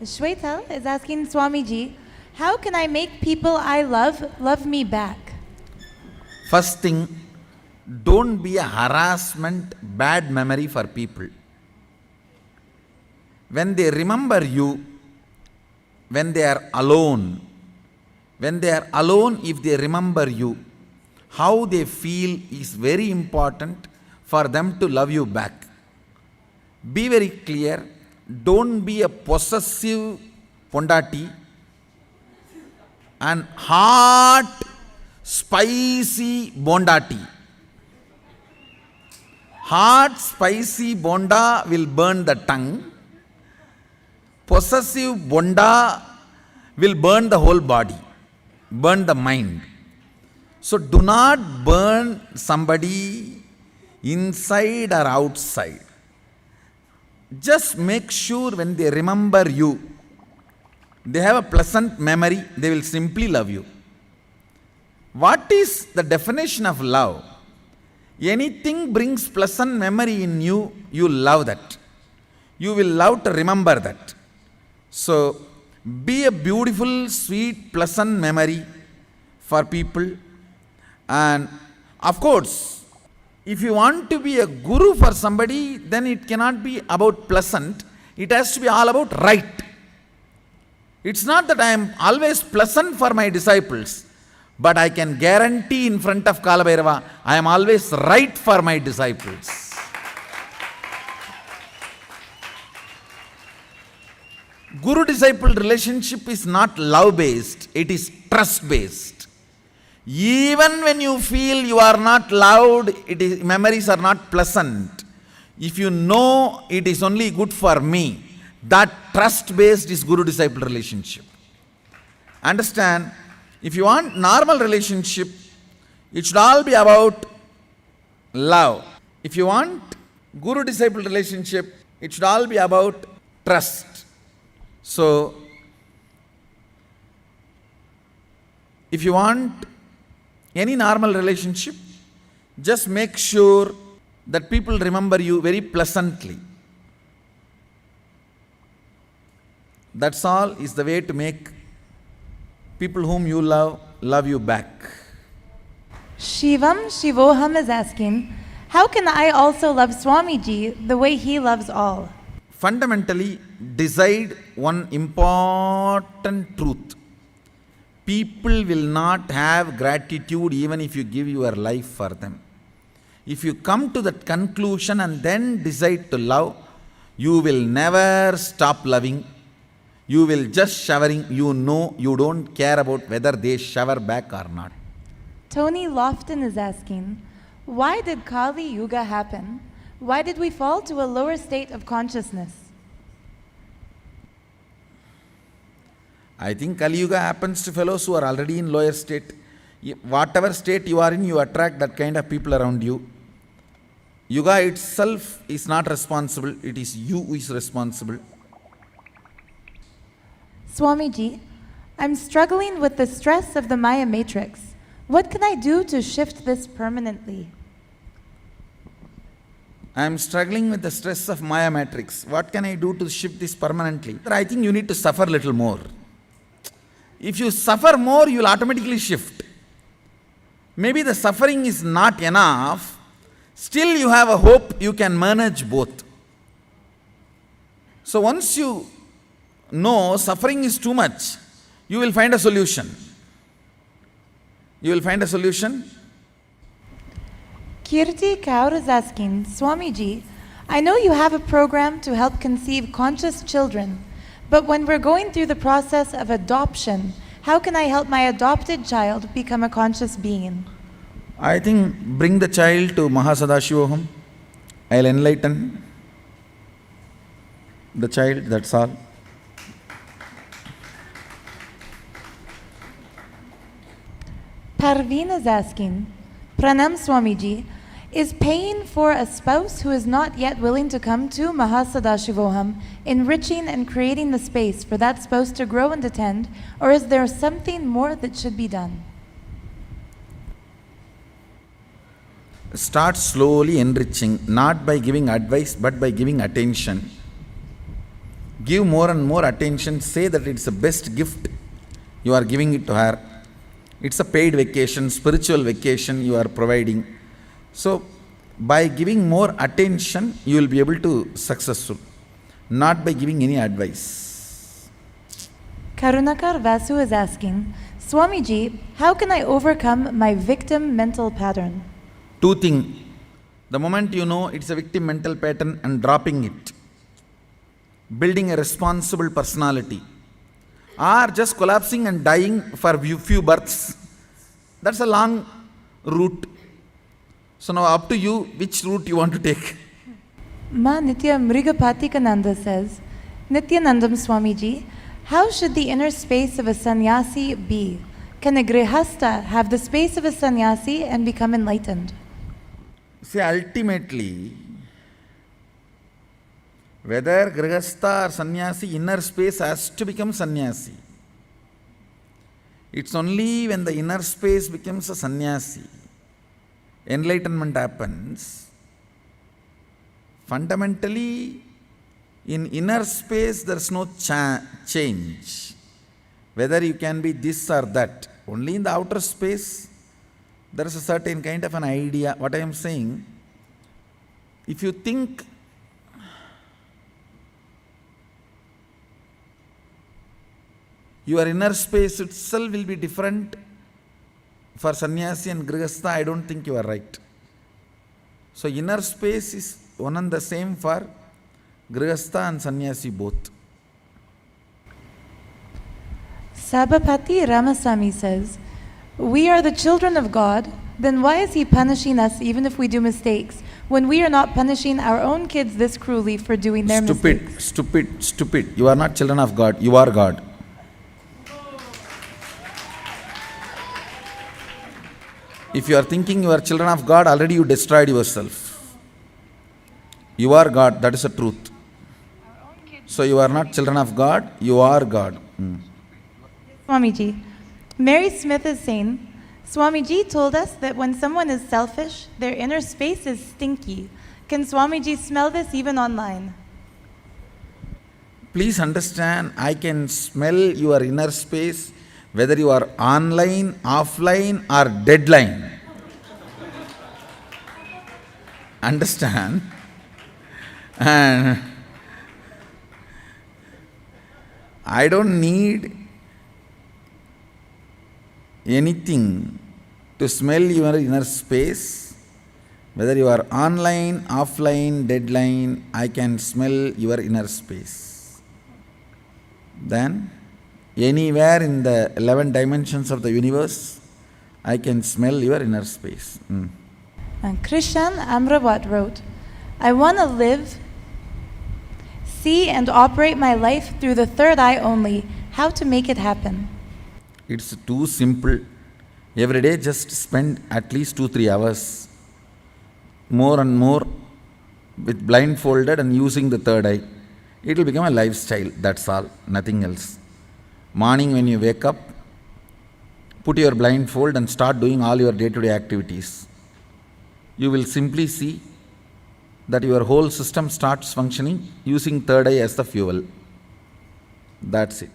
Shweta is asking Swamiji, how can I make people I love me back? First thing, don't be a harassment, bad memory for people. When they remember you, when they are alone, if they remember you, how they feel is very important for them to love you back. Be very clear. Don't be a possessive pondati and hot, spicy bondati. Hot, spicy bonda will burn the tongue. Possessive bonda will burn the whole body, burn the mind. So do not burn somebody inside or outside. Just make sure when they remember you, they have a pleasant memory, they will simply love you. What is the definition of love? Anything brings pleasant memory in you, you love that. You will love to remember that. So, be a beautiful, sweet, pleasant memory for people. And of course, if you want to be a guru for somebody, then it cannot be about pleasant. It has to be all about right. It's not that I am always pleasant for my disciples, but I can guarantee in front of Kalabhairava, I am always right for my disciples. Guru-disciple relationship is not love-based, it is trust-based. Even when you feel you are not loved, memories are not pleasant. If you know it is only good for me, that trust-based is Guru-disciple relationship. Understand, if you want normal relationship, it should all be about love. If you want Guru-disciple relationship, it should all be about trust. So, if you want any normal relationship, just make sure that people remember you very pleasantly. That's all is the way to make people whom you love you back. Shivam Shivoham is asking, how can I also love Swamiji the way he loves all? Fundamentally, decide one important truth. People will not have gratitude even if you give your life for them. If you come to that conclusion and then decide to love, you will never stop loving. You will just showering. You know you don't care about whether they shower back or not. Tony Lofton is asking, why did Kali Yuga happen? Why did we fall to a lower state of consciousness? I think Kali Yuga happens to fellows who are already in lower state. Whatever state you are in, you attract that kind of people around you. Yuga itself is not responsible. It is you who is responsible. Swamiji, I'm struggling with the stress of the Maya matrix. What can I do to shift this permanently? I am struggling with the stress of Maya matrix. What can I do to shift this permanently? I think you need to suffer a little more. If you suffer more, you will automatically shift. Maybe the suffering is not enough. Still you have a hope you can manage both. So once you know suffering is too much, you will find a solution. You will find a solution. Kirti Kaur is asking, Swamiji, I know you have a program to help conceive conscious children, but when we're going through the process of adoption, how can I help my adopted child become a conscious being? I think bring the child to Mahasadashivoham. I'll enlighten the child, that's all. Parveen is asking, Pranam Swamiji, is paying for a spouse who is not yet willing to come to Mahasadashivoham enriching and creating the space for that spouse to grow and attend, or is there something more that should be done? Start slowly enriching, not by giving advice, but by giving attention. give more and more attention, say that it's the best gift, you are giving it to her. It's a paid vacation, spiritual vacation you are providing. So, by giving more attention, you will be able to successful, not by giving any advice. Karunakar Vasu is asking, Swamiji, how can I overcome my victim mental pattern? Two things. The moment you know it's a victim mental pattern and dropping it, building a responsible personality, or just collapsing and dying for few births, that's a long route. So now up to you which route you want to take. Ma Nitya Mrigapatikananda says, Nityanandam Swamiji, how should the inner space of a sannyasi be? Can a grihasta have the space of a sannyasi and become enlightened? See, ultimately, whether grihastha or sannyasi, inner space has to become sannyasi. It's only when the inner space becomes a sannyasi, enlightenment happens. Fundamentally, in inner space there's no change. Whether you can be this or that. Only in the outer space there is a certain kind of an idea. What I am saying, if you think your inner space itself will be different for sannyasi and grihastha, I don't think you are right. So inner space is one and the same for grihastha and sannyasi both. Sabapati Ramasamy says, we are the children of God, then why is He punishing us even if we do mistakes, when we are not punishing our own kids this cruelly for doing their mistakes? Stupid. You are not children of God, you are God. If you are thinking you are children of God, already you destroyed yourself. You are God, that is the truth. So you are not children of God, you are God. Swamiji, Mary Smith is saying, Swamiji told us that when someone is selfish, their inner space is stinky. Can Swamiji smell this even online? Please understand, I can smell your inner space whether you are online, offline or deadline. Understand? And I don't need anything to smell your inner space. Whether you are online, offline, deadline, I can smell your inner space. Then, anywhere in the 11 dimensions of the universe, I can smell your inner space. And Krishan Amrawat wrote, I want to live, see and operate my life through the third eye only. How to make it happen? It's too simple. Every day just spend at least 2-3 hours, more and more, with blindfolded and using the third eye. It will become a lifestyle, that's all, nothing else. Morning when you wake up, put your blindfold and start doing all your day-to-day activities. You will simply see that your whole system starts functioning using third eye as the fuel. That's it.